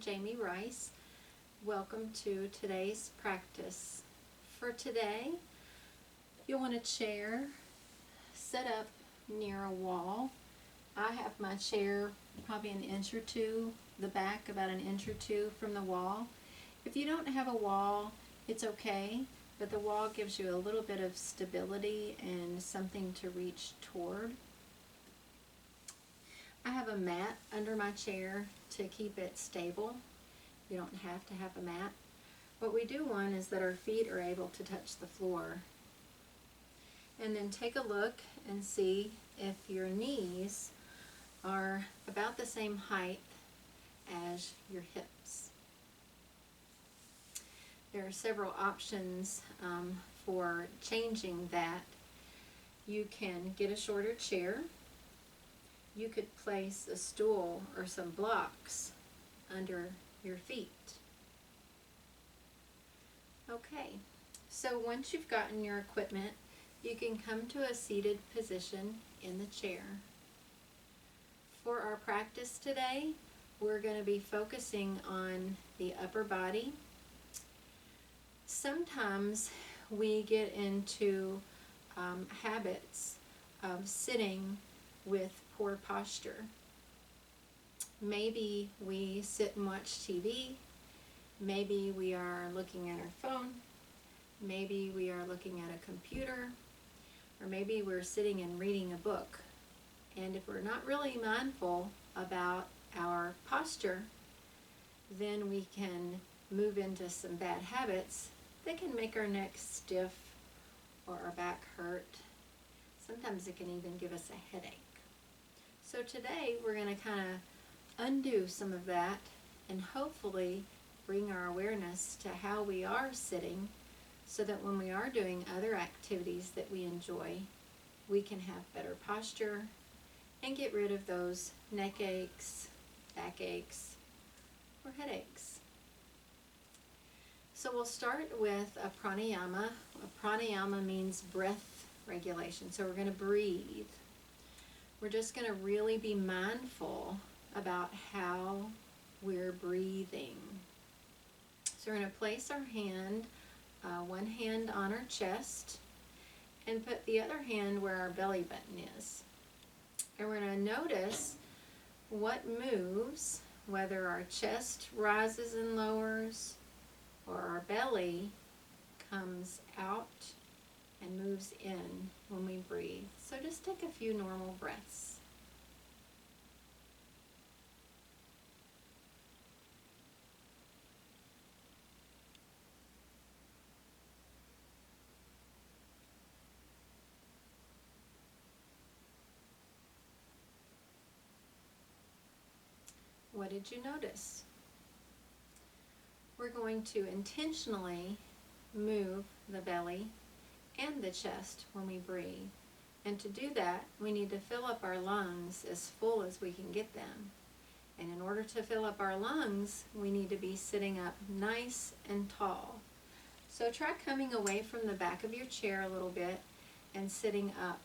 Jamie Rice. Welcome to today's practice. For today, you'll want a chair set up near a wall. I have my chair probably an inch or two, the back about an inch or two from the wall. If you don't have a wall, it's okay, but the wall gives you a little bit of stability and something to reach toward. I have a mat under my chair to keep it stable. You don't have to have a mat. What we do want is that our feet are able to touch the floor. And then take a look and see if your knees are about the same height as your hips. There are several options for changing that. You can get a shorter chair. You could place a stool or some blocks under your feet. Okay, so once you've gotten your equipment, you can come to a seated position in the chair. For our practice today, we're going to be focusing on the upper body. Sometimes we get into habits of sitting with poor posture. Maybe we sit and watch TV, maybe we are looking at our phone, maybe we are looking at a computer, or maybe we're sitting and reading a book. And if we're not really mindful about our posture, then we can move into some bad habits that can make our neck stiff or our back hurt. Sometimes it can even give us a headache. So today we're going to kind of undo some of that and hopefully bring our awareness to how we are sitting so that when we are doing other activities that we enjoy, we can have better posture and get rid of those neck aches, back aches, or headaches. So we'll start with a pranayama. A pranayama means breath regulation. So we're going to breathe. We're just going to really be mindful about how we're breathing. So we're going to place our hand, one hand on our chest, and put the other hand where our belly button is. And we're going to notice what moves, whether our chest rises and lowers, or our belly comes out and moves in when we breathe. So just take a few normal breaths. What did you notice? We're going to intentionally move the belly and the chest when we breathe. And to do that, we need to fill up our lungs as full as we can get them. And in order to fill up our lungs, we need to be sitting up nice and tall. So try coming away from the back of your chair a little bit and sitting up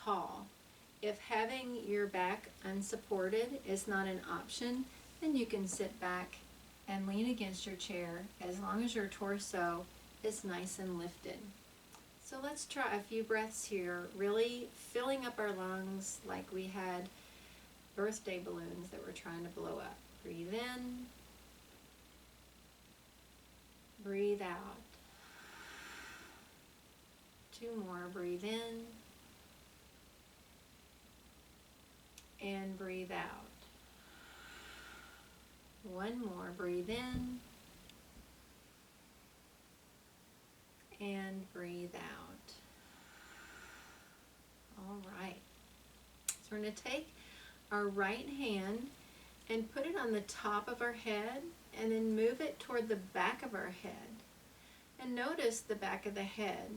tall. If having your back unsupported is not an option, then you can sit back and lean against your chair as long as your torso is nice and lifted. So let's try a few breaths here, really filling up our lungs like we had birthday balloons that we're trying to blow up. Breathe in, breathe out. Two more, breathe in, and breathe out. One more, breathe in, and breathe out. All right. So we're going to take our right hand and put it on the top of our head and then move it toward the back of our head. And notice the back of the head.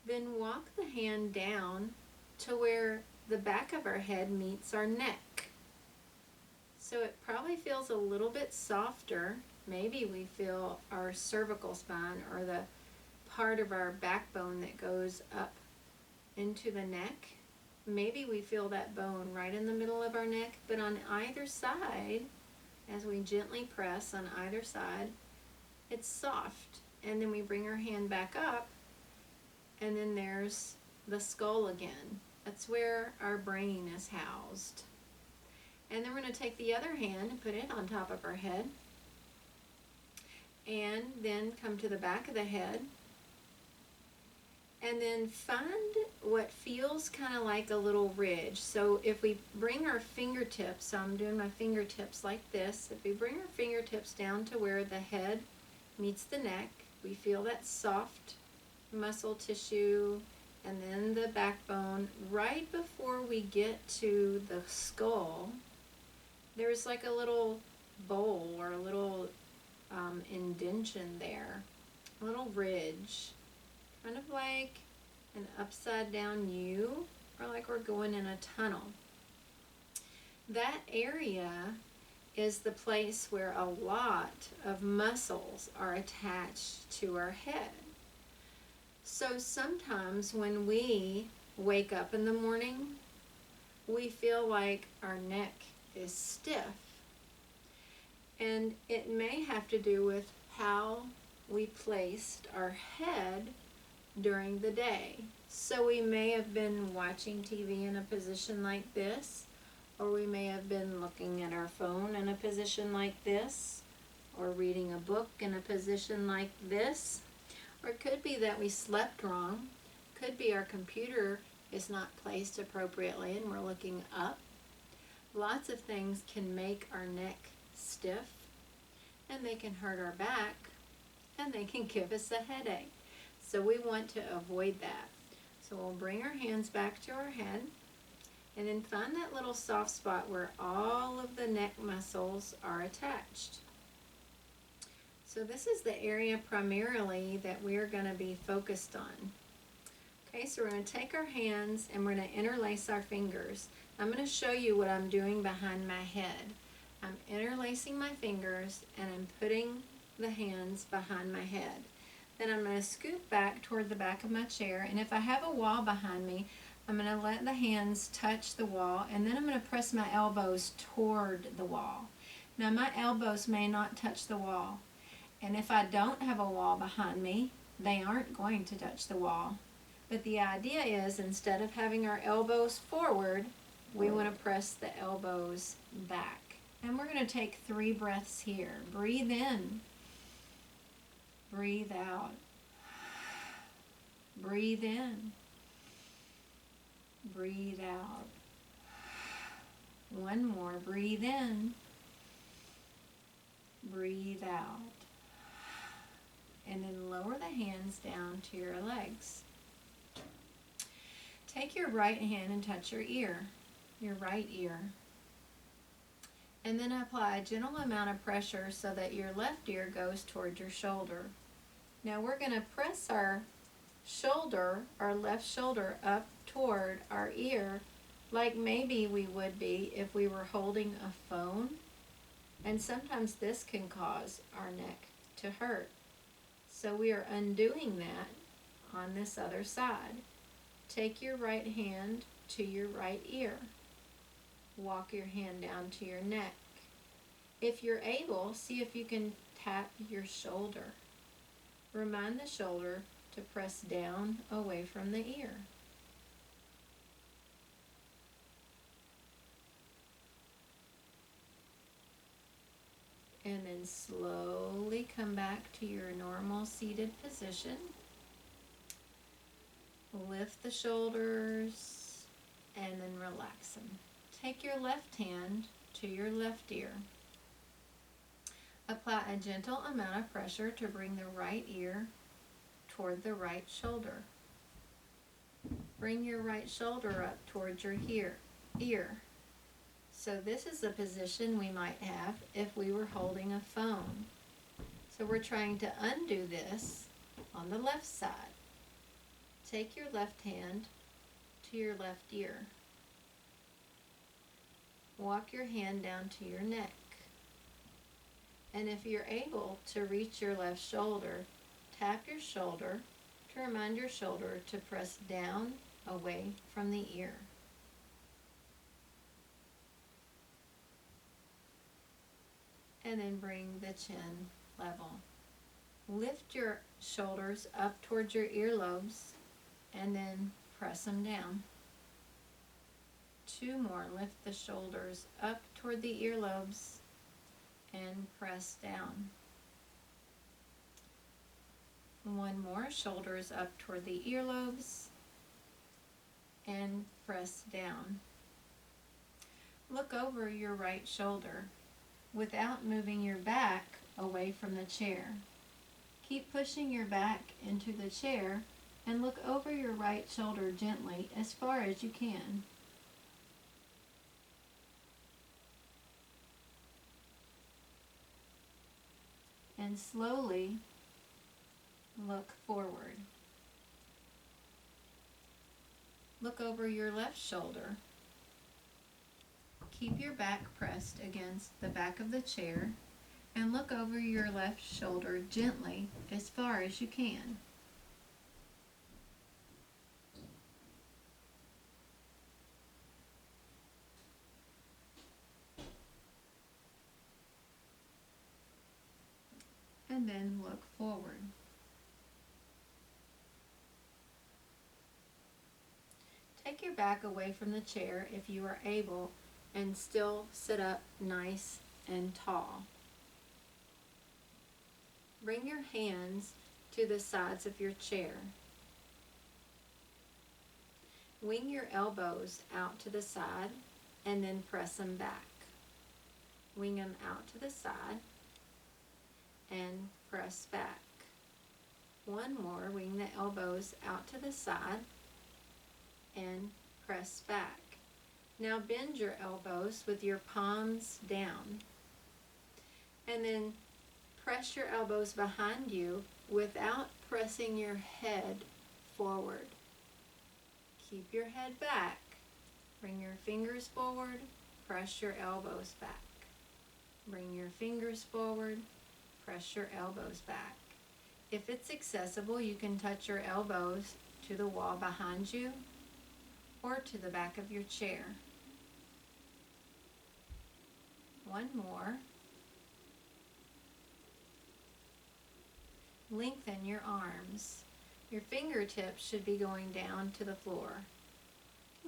Then walk the hand down to where the back of our head meets our neck. So it probably feels a little bit softer. Maybe we feel our cervical spine or the part of our backbone that goes up into the neck maybe we feel that bone right in the middle of our neck, but on either side, as we gently press on either side, it's soft. And then we bring our hand back up, and then there's the skull again. That's where our brain is housed. And then we're going to take the other hand and put it on top of our head, and then come to the back of the head, and then find what feels kind of like a little ridge. So if we bring our fingertips, so I'm doing my fingertips like this, if we bring our fingertips down to where the head meets the neck, we feel that soft muscle tissue and then the backbone. Right before we get to the skull, there's like a little bowl or a little indention there, a little ridge, kind of like an upside down U, or like we're going in a tunnel. That area is the place where a lot of muscles are attached to our head. So sometimes when we wake up in the morning, we feel like our neck is stiff. And it may have to do with how we placed our head during the day. So we may have been watching TV in a position like this, or we may have been looking at our phone in a position like this, or reading a book in a position like this. Or it could be that we slept wrong. Could be our computer is not placed appropriately and we're looking up. Lots of things can make our neck stiff, and they can hurt our back, and they can give us a headache. So we want to avoid that. So we'll bring our hands back to our head, and then find that little soft spot where all of the neck muscles are attached. So this is the area primarily that we're going to be focused on. Okay, so we're going to take our hands and we're going to interlace our fingers. I'm going to show you what I'm doing behind my head. I'm interlacing my fingers and I'm putting the hands behind my head. Then I'm going to scoot back toward the back of my chair, and if I have a wall behind me, I'm going to let the hands touch the wall, and then I'm going to press my elbows toward the wall. Now my elbows may not touch the wall, and if I don't have a wall behind me, they aren't going to touch the wall. But the idea is, instead of having our elbows forward, we want to press the elbows back. And we're going to take 3 breaths here. Breathe in. Breathe out. Breathe in. Breathe out. One more. Breathe in. Breathe out. And then lower the hands down to your legs. Take your right hand and touch your ear, your right ear. And then apply a gentle amount of pressure so that your left ear goes toward your shoulder. Now we're going to press our shoulder, our left shoulder, up toward our ear like maybe we would be if we were holding a phone. And sometimes this can cause our neck to hurt. So we are undoing that on this other side. Take your right hand to your right ear. Walk your hand down to your neck. If you're able, see if you can tap your shoulder. Remind the shoulder to press down away from the ear. And then slowly come back to your normal seated position. Lift the shoulders and then relax them. Take your left hand to your left ear. Apply a gentle amount of pressure to bring the right ear toward the right shoulder. Bring your right shoulder up towards your ear. So this is the position we might have if we were holding a phone. So we're trying to undo this on the left side. Take your left hand to your left ear. Walk your hand down to your neck. And if you're able to reach your left shoulder, tap your shoulder to remind your shoulder to press down away from the ear. and then bring the chin level. Lift your shoulders up towards your earlobes and then press them down. 2 more. Lift the shoulders up toward the earlobes and press down. 1 more. Shoulders up toward the earlobes and press down. Look over your right shoulder without moving your back away from the chair. Keep pushing your back into the chair and look over your right shoulder gently as far as you can. And slowly look forward. Look over your left shoulder. Keep your back pressed against the back of the chair and look over your left shoulder gently as far as you can. And then look forward. Take your back away from the chair if you are able and still sit up nice and tall. Bring your hands to the sides of your chair. Wing your elbows out to the side and then press them back. Wing them out to the side and press back. 1 more. Wing the elbows out to the side and press back. Now bend your elbows with your palms down. And then press your elbows behind you without pressing your head forward. Keep your head back. Bring your fingers forward. Press your elbows back. Bring your fingers forward. Press your elbows back. If it's accessible, you can touch your elbows to the wall behind you or to the back of your chair. 1 more. Lengthen your arms. Your fingertips should be going down to the floor.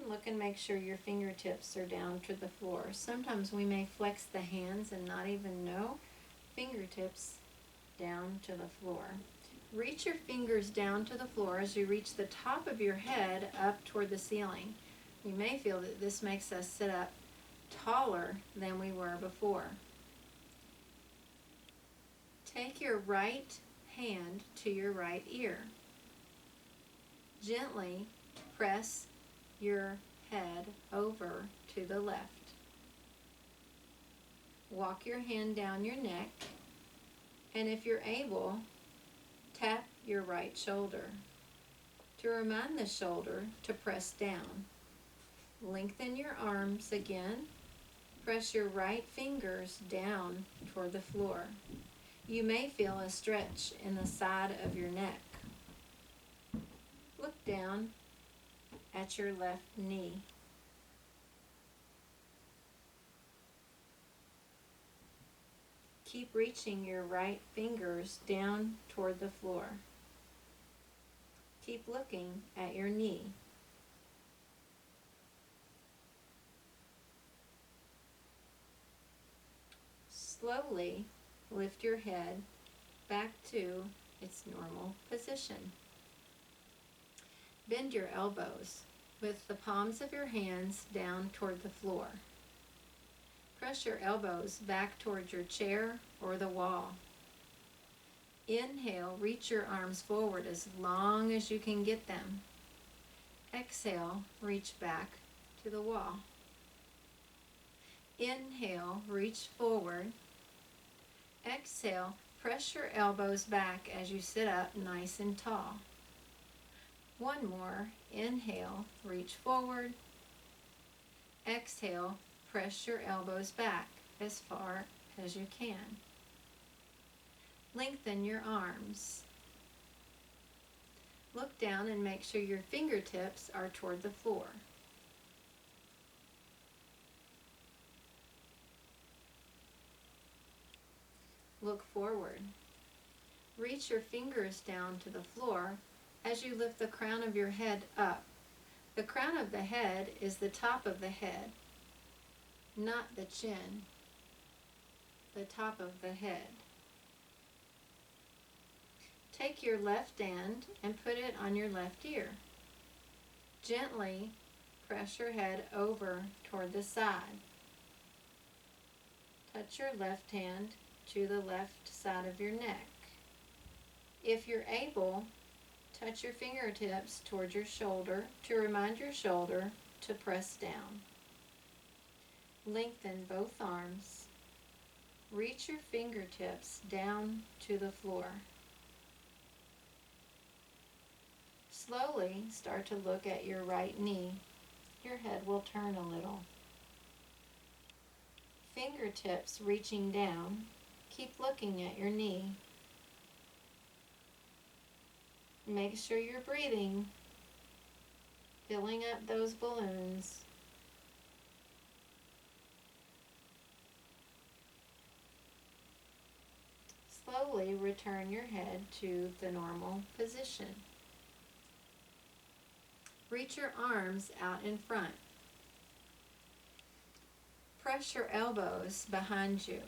Look and make sure your fingertips are down to the floor. Sometimes we may flex the hands and not even know. Fingertips down to the floor. Reach your fingers down to the floor as you reach the top of your head up toward the ceiling. You may feel that this makes us sit up taller than we were before. Take your right hand to your right ear. Gently press your head over to the left. Walk your hand down your neck, and if you're able, tap your right shoulder. To remind the shoulder to press down. Lengthen your arms again. Press your right fingers down toward the floor. You may feel a stretch in the side of your neck. Look down at your left knee. Keep reaching your right fingers down toward the floor. Keep looking at your knee. Slowly lift your head back to its normal position. Bend your elbows with the palms of your hands down toward the floor. Press your elbows back towards your chair or the wall. Inhale, reach your arms forward as long as you can get them. Exhale, reach back to the wall. Inhale, reach forward. Exhale, press your elbows back as you sit up nice and tall. 1 more. Inhale, reach forward. Exhale, press your elbows back as far as you can. Lengthen your arms. Look down and make sure your fingertips are toward the floor. Look forward. Reach your fingers down to the floor as you lift the crown of your head up. The crown of the head is the top of the head, not the chin. The top of the head. Take your left hand and put it on your left ear. Gently press your head over toward the side. Touch your left hand to the left side of your neck. If you're able, touch your fingertips toward your shoulder to remind your shoulder to press down. Lengthen both arms. Reach your fingertips down to the floor. Slowly start to look at your right knee. Your head will turn a little. Fingertips reaching down. Keep looking at your knee. Make sure you're breathing, filling up those balloons. Slowly return your head to the normal position. Reach your arms out in front. Press your elbows behind you.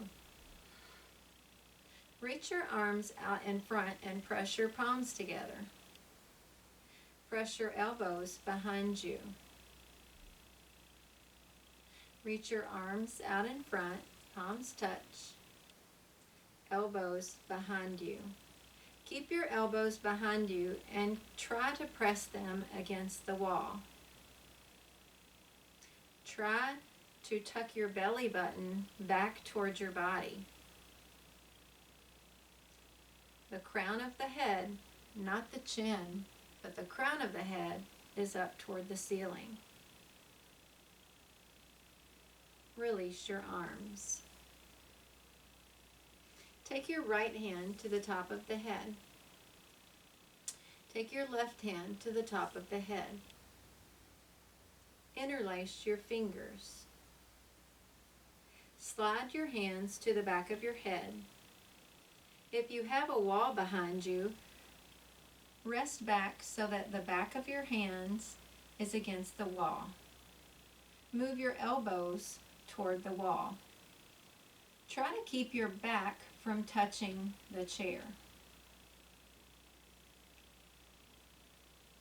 Reach your arms out in front and press your palms together. Press your elbows behind you. Reach your arms out in front, palms touch, elbows behind you. Keep your elbows behind you and try to press them against the wall. Try to tuck your belly button back towards your body. The crown of the head, not the chin, but the crown of the head is up toward the ceiling. Release your arms. Take your right hand to the top of the head. Take your left hand to the top of the head. Interlace your fingers. Slide your hands to the back of your head. If you have a wall behind you, rest back so that the back of your hands is against the wall. Move your elbows toward the wall. Try to keep your back from touching the chair.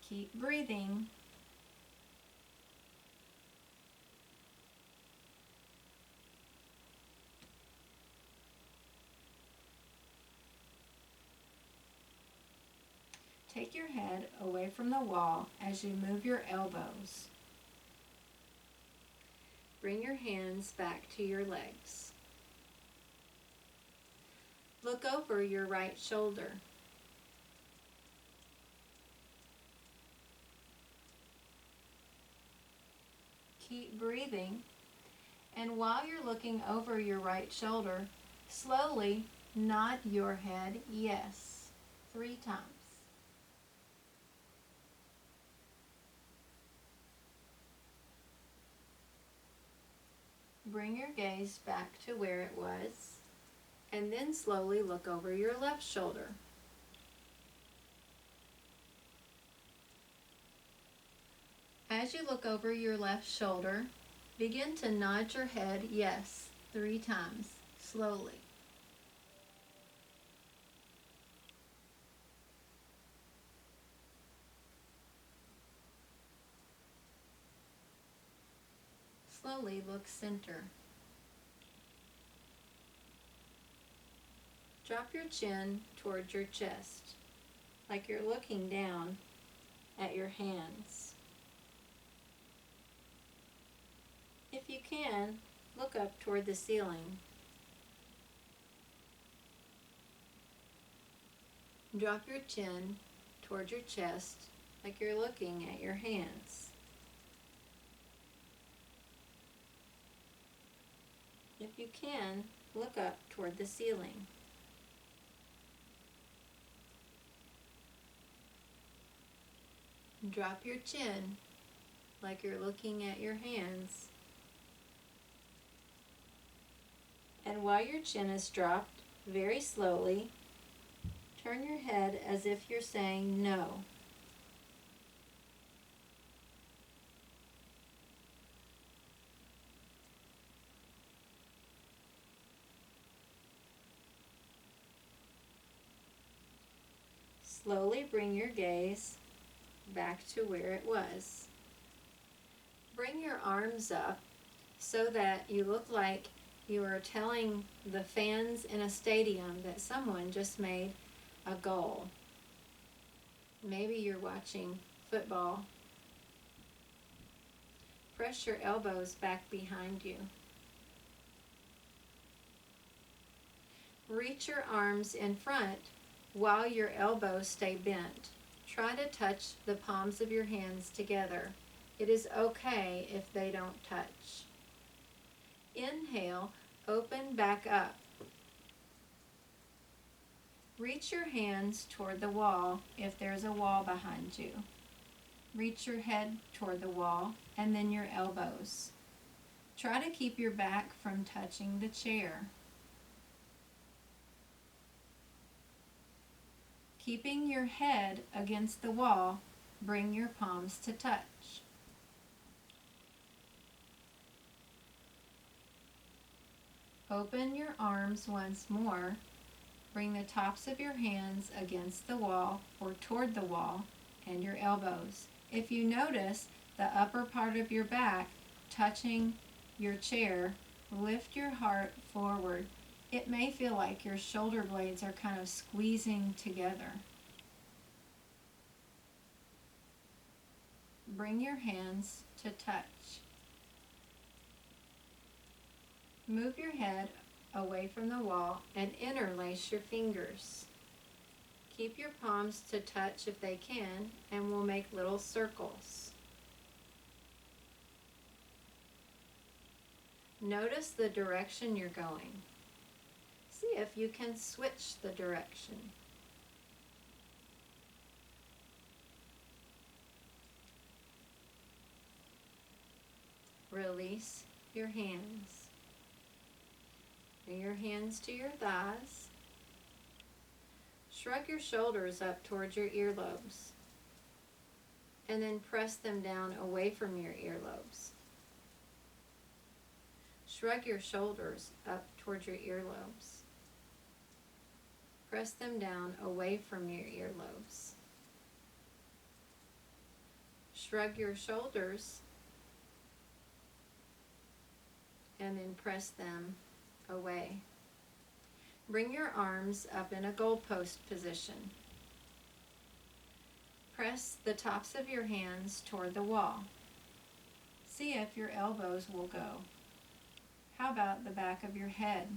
Keep breathing. Take your head away from the wall as you move your elbows. Bring your hands back to your legs. Look over your right shoulder. Keep breathing, and while you're looking over your right shoulder, slowly nod your head yes 3 times. Bring your gaze back to where it was, and then slowly look over your left shoulder. As you look over your left shoulder, begin to nod your head yes 3 times, slowly. Slowly look center. Drop your chin towards your chest, like you're looking down at your hands. If you can, look up toward the ceiling. Drop your chin toward your chest, like you're looking at your hands. If you can, look up toward the ceiling. Drop your chin like you're looking at your hands. And while your chin is dropped, very slowly, turn your head as if you're saying no. Slowly bring your gaze back to where it was. Bring your arms up so that you look like you are telling the fans in a stadium that someone just made a goal. Maybe you're watching football. Press your elbows back behind you. Reach your arms in front while your elbows stay bent. Try to touch the palms of your hands together. It is okay if they don't touch. Inhale, open back up. Reach your hands toward the wall if there's a wall behind you. Reach your head toward the wall and then your elbows. Try to keep your back from touching the chair. Keeping your head against the wall, bring your palms to touch. Open your arms once more. Bring the tops of your hands against the wall or toward the wall and your elbows. If you notice the upper part of your back touching your chair, lift your heart forward. It may feel like your shoulder blades are kind of squeezing together. Bring your hands to touch. Move your head away from the wall and interlace your fingers. Keep your palms to touch if they can, and we'll make little circles. Notice the direction you're going. See if you can switch the direction. Release your hands. Bring your hands to your thighs. Shrug your shoulders up towards your earlobes. And then press them down away from your earlobes. Shrug your shoulders up towards your earlobes. Press them down away from your earlobes. Shrug your shoulders and then press them away. Bring your arms up in a goalpost position. Press the tops of your hands toward the wall. See if your elbows will go. How about the back of your head?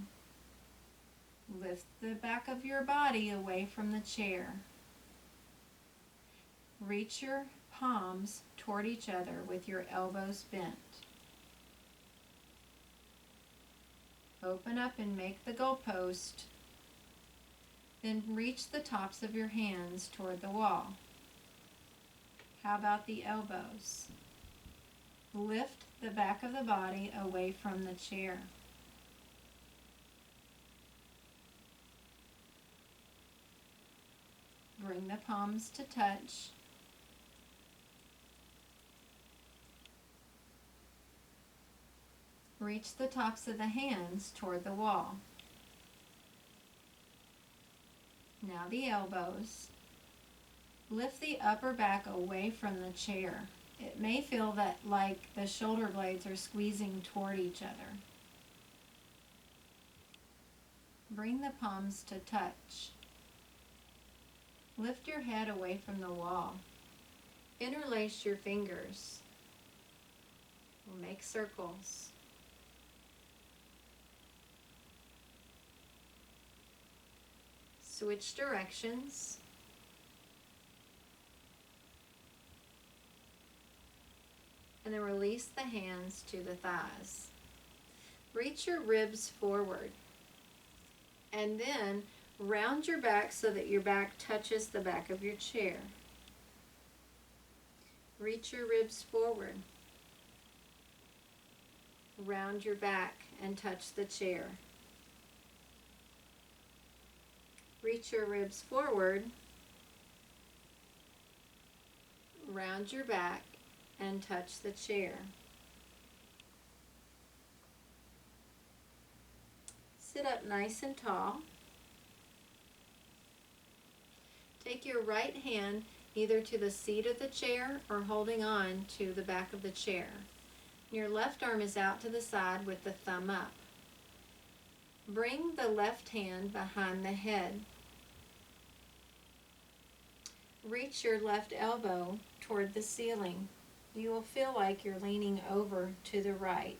Lift the back of your body away from the chair. Reach your palms toward each other with your elbows bent. Open up and make the goalpost. Then reach the tops of your hands toward the wall. How about the elbows? Lift the back of the body away from the chair. Bring the palms to touch. Reach the tops of the hands toward the wall. Now the elbows. Lift the upper back away from the chair. It may feel that like the shoulder blades are squeezing toward each other. Bring the palms to touch. Lift your head away from the wall. Interlace your fingers. We'll make circles. Switch directions. And then release the hands to the thighs. Reach your ribs forward. And then round your back so that your back touches the back of your chair. Reach your ribs forward. Round your back and touch the chair. Reach your ribs forward, round your back, and touch the chair. Sit up nice and tall. Take your right hand either to the seat of the chair or holding on to the back of the chair. Your left arm is out to the side with the thumb up. Bring the left hand behind the head. Reach your left elbow toward the ceiling. You will feel like you're leaning over to the right.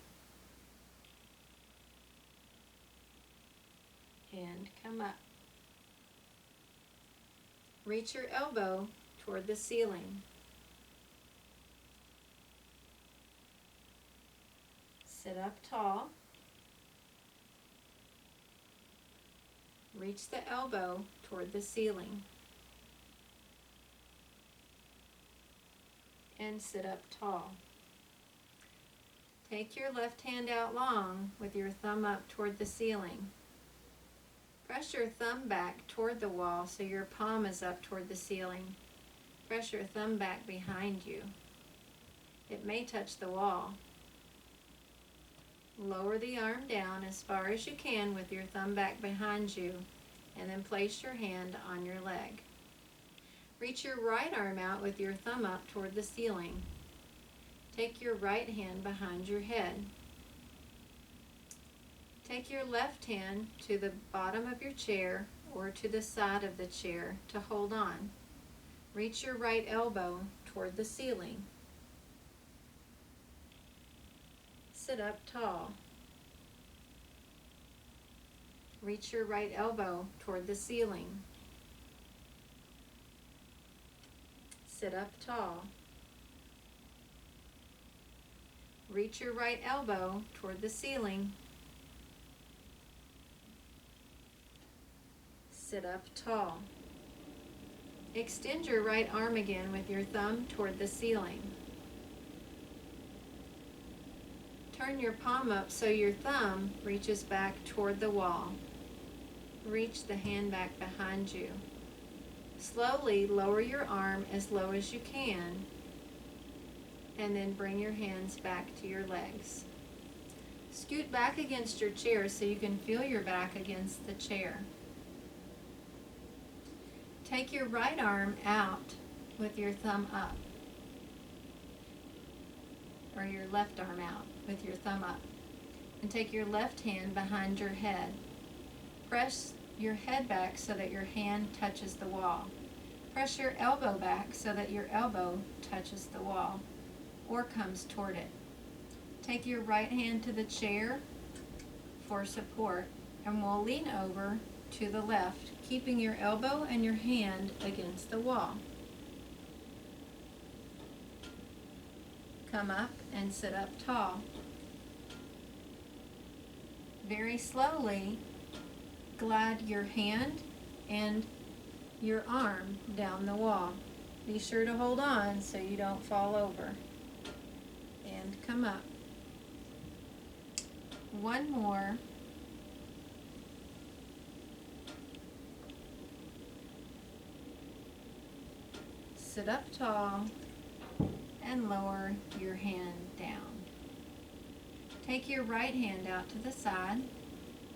And come up. Reach your elbow toward the ceiling. Sit up tall. Reach the elbow toward the ceiling. And sit up tall. Take your left hand out long with your thumb up toward the ceiling. Press your thumb back toward the wall so your palm is up toward the ceiling. Press your thumb back behind you. It may touch the wall. Lower the arm down as far as you can with your thumb back behind you, and then place your hand on your leg. Reach your right arm out with your thumb up toward the ceiling. Take your right hand behind your head. Take your left hand to the bottom of your chair or to the side of the chair to hold on. Reach your right elbow toward the ceiling. Sit up tall. Reach your right elbow toward the ceiling. Sit up tall. Reach your right elbow toward the ceiling. Sit up tall. Extend your right arm again with your thumb toward the ceiling. Turn your palm up so your thumb reaches back toward the wall. Reach the hand back behind you. Slowly lower your arm as low as you can, and then bring your hands back to your legs. Scoot back against your chair so you can feel your back against the chair. Take your right arm out with your thumb up, or your left arm out with your thumb up, and take your left hand behind your head. Press your head back so that your hand touches the wall. Press your elbow back so that your elbow touches the wall or comes toward it. Take your right hand to the chair for support, and we'll lean over to the left, keeping your elbow and your hand against the wall. Come up and sit up tall. Very slowly, glide your hand and your arm down the wall. Be sure to hold on so you don't fall over. And come up. One more. Sit up tall and lower your hand down. Take your right hand out to the side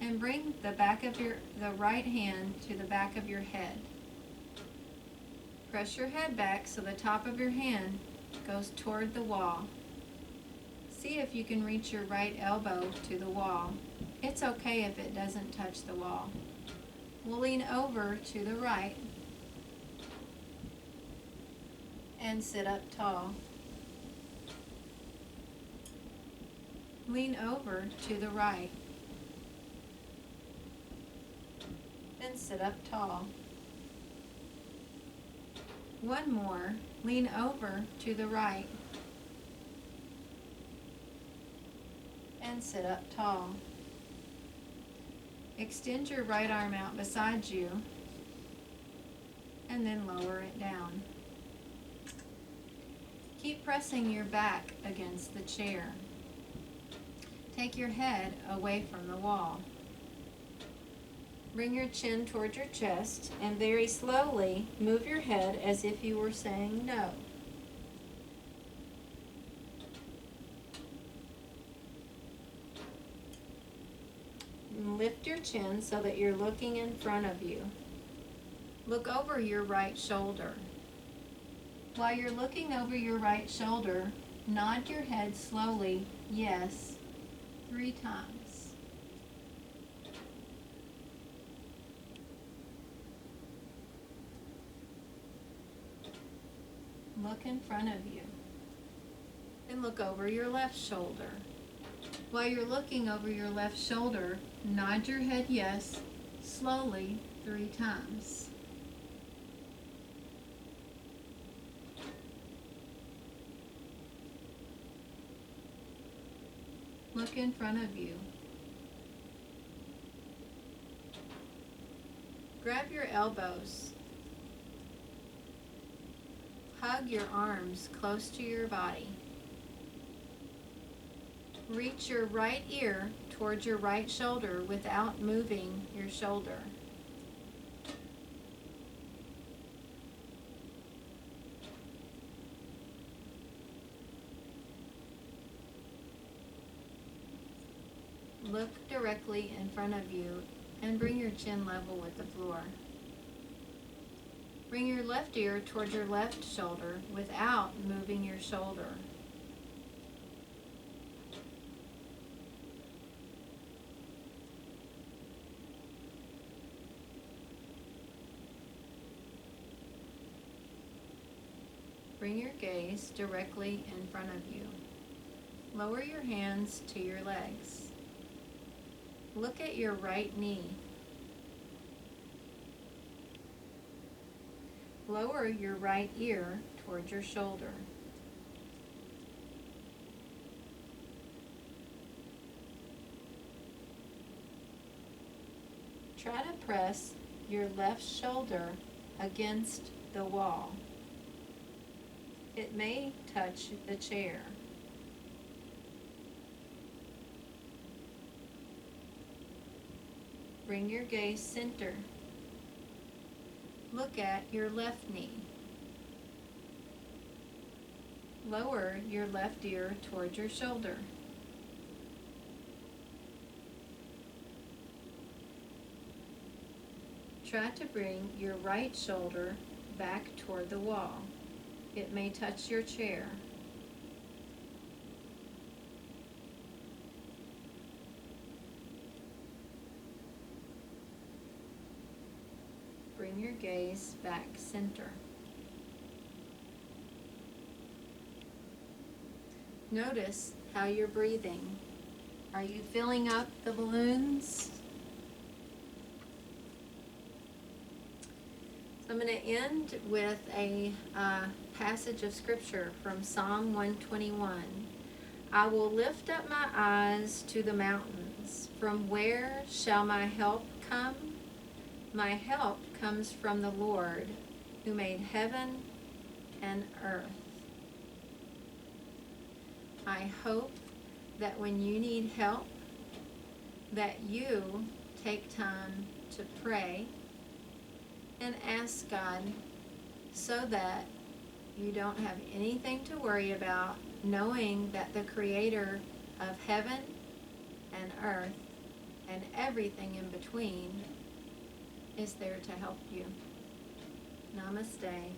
and bring the right hand to the back of your head. Press your head back so the top of your hand goes toward the wall. See if you can reach your right elbow to the wall. It's okay if it doesn't touch the wall. We'll lean over to the right and sit up tall. Lean over to the right and sit up tall. One more. Lean over to the right and sit up tall. Extend your right arm out beside you and then lower it down. Keep pressing your back against the chair. Take your head away from the wall. Bring your chin toward your chest and very slowly move your head as if you were saying no. And lift your chin so that you're looking in front of you. Look over your right shoulder. While you're looking over your right shoulder, nod your head slowly, yes, 3 times. Look in front of you. Then look over your left shoulder. While you're looking over your left shoulder, nod your head yes, slowly, 3 times. Look in front of you. Grab your elbows. Hug your arms close to your body. Reach your right ear towards your right shoulder without moving your shoulder. Look directly in front of you and bring your chin level with the floor. Bring your left ear towards your left shoulder without moving your shoulder. Bring your gaze directly in front of you. Lower your hands to your legs. Look at your right knee. Lower your right ear towards your shoulder. Try to press your left shoulder against the wall. It may touch the chair. Bring your gaze center. Look at your left knee. Lower your left ear towards your shoulder. Try to bring your right shoulder back toward the wall. It may touch your chair. Bring your gaze back center. Notice how you're breathing. Are you filling up the balloons? So I'm going to end with a passage of scripture from Psalm 121. I will lift up my eyes to the mountains. From where shall my help come? My help comes from the Lord, who made heaven and earth. I hope that when you need help, that you take time to pray and ask God so that you don't have anything to worry about, knowing that the Creator of heaven and earth and everything in between is there to help you. Namaste.